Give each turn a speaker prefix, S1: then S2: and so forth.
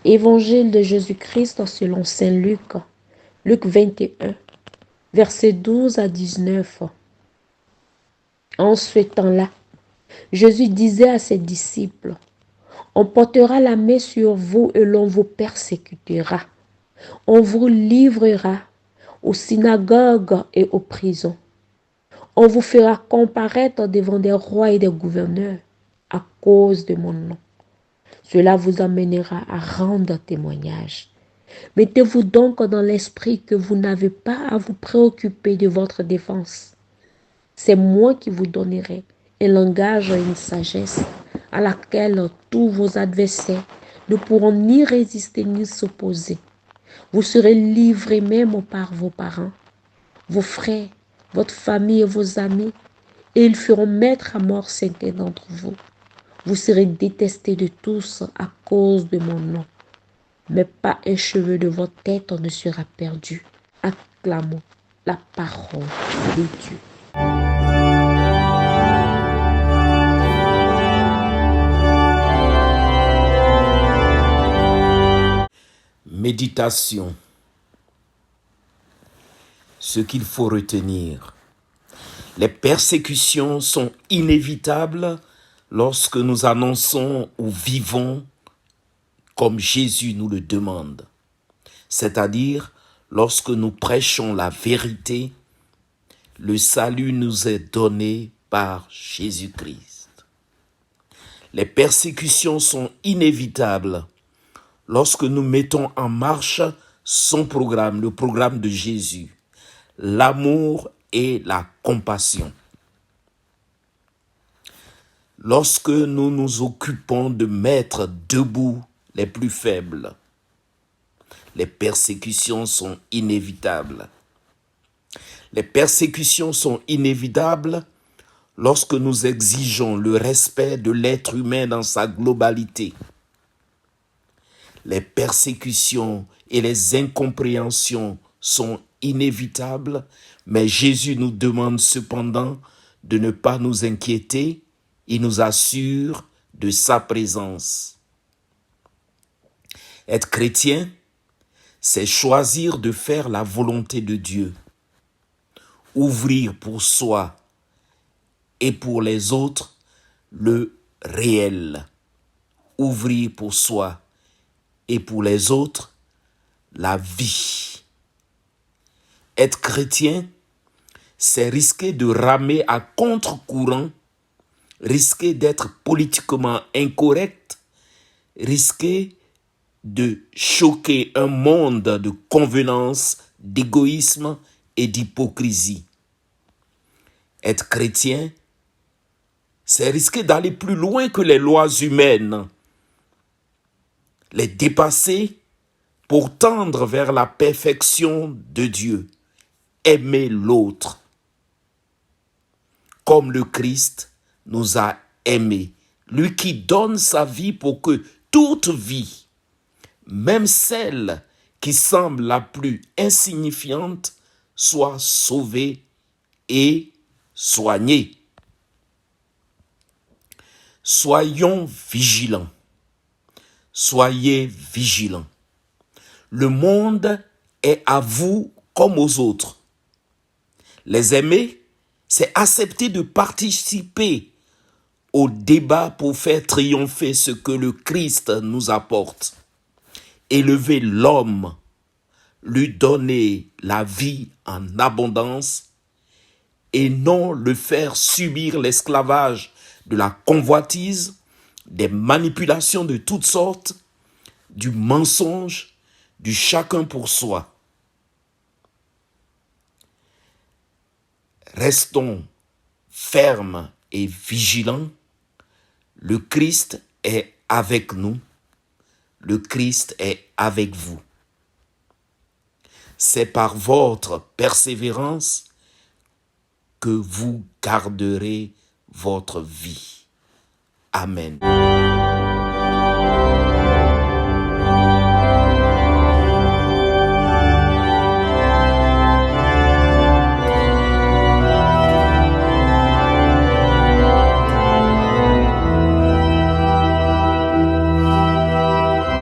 S1: Évangile de Jésus-Christ selon saint Luc, Luc 21, versets 12 à 19. En ce temps-là, Jésus disait à ses disciples, « On portera la main sur vous et l'on vous persécutera. On vous livrera aux synagogues et aux prisons. On vous fera comparaître devant des rois et des gouverneurs à cause de mon nom. Cela vous amènera à rendre témoignage. Mettez-vous donc dans l'esprit que vous n'avez pas à vous préoccuper de votre défense. C'est moi qui vous donnerai un langage et une sagesse à laquelle tous vos adversaires ne pourront ni résister ni s'opposer. Vous serez livrés même par vos parents, vos frères, votre famille et vos amis, et ils feront mettre à mort certains d'entre vous. Vous serez détestés de tous à cause de mon nom, mais pas un cheveu de votre tête ne sera perdu. Acclamons la parole de Dieu.
S2: Méditation. Ce qu'il faut retenir. Les persécutions sont inévitables lorsque nous annonçons ou vivons comme Jésus nous le demande. C'est-à-dire lorsque nous prêchons la vérité, le salut nous est donné par Jésus-Christ. Les persécutions sont inévitables lorsque nous mettons en marche son programme, le programme de Jésus, l'amour et la compassion. Lorsque nous nous occupons de mettre debout les plus faibles, les persécutions sont inévitables. Les persécutions sont inévitables lorsque nous exigeons le respect de l'être humain dans sa globalité. Les persécutions et les incompréhensions sont inévitables, mais Jésus nous demande cependant de ne pas nous inquiéter. Il nous assure de sa présence. Être chrétien, c'est choisir de faire la volonté de Dieu, ouvrir pour soi et pour les autres le réel, ouvrir pour soi et pour les autres la vie. Être chrétien, c'est risquer de ramer à contre-courant, risquer d'être politiquement incorrect, risquer de choquer un monde de convenance, d'égoïsme et d'hypocrisie. Être chrétien, c'est risquer d'aller plus loin que les lois humaines, les dépasser pour tendre vers la perfection de Dieu, aimer l'autre, comme le Christ nous a aimés, lui qui donne sa vie pour que toute vie, même celle qui semble la plus insignifiante, soit sauvée et soignée. Soyons vigilants. Soyez vigilants. Le monde est à vous comme aux autres. Les aimer, c'est accepter de participer au débat pour faire triompher ce que le Christ nous apporte. Élever l'homme, lui donner la vie en abondance et non le faire subir l'esclavage de la convoitise, des manipulations de toutes sortes, du mensonge, du chacun pour soi. Restons fermes et vigilants. Le Christ est avec nous. Le Christ est avec vous. C'est par votre persévérance que vous garderez votre vie. Amen.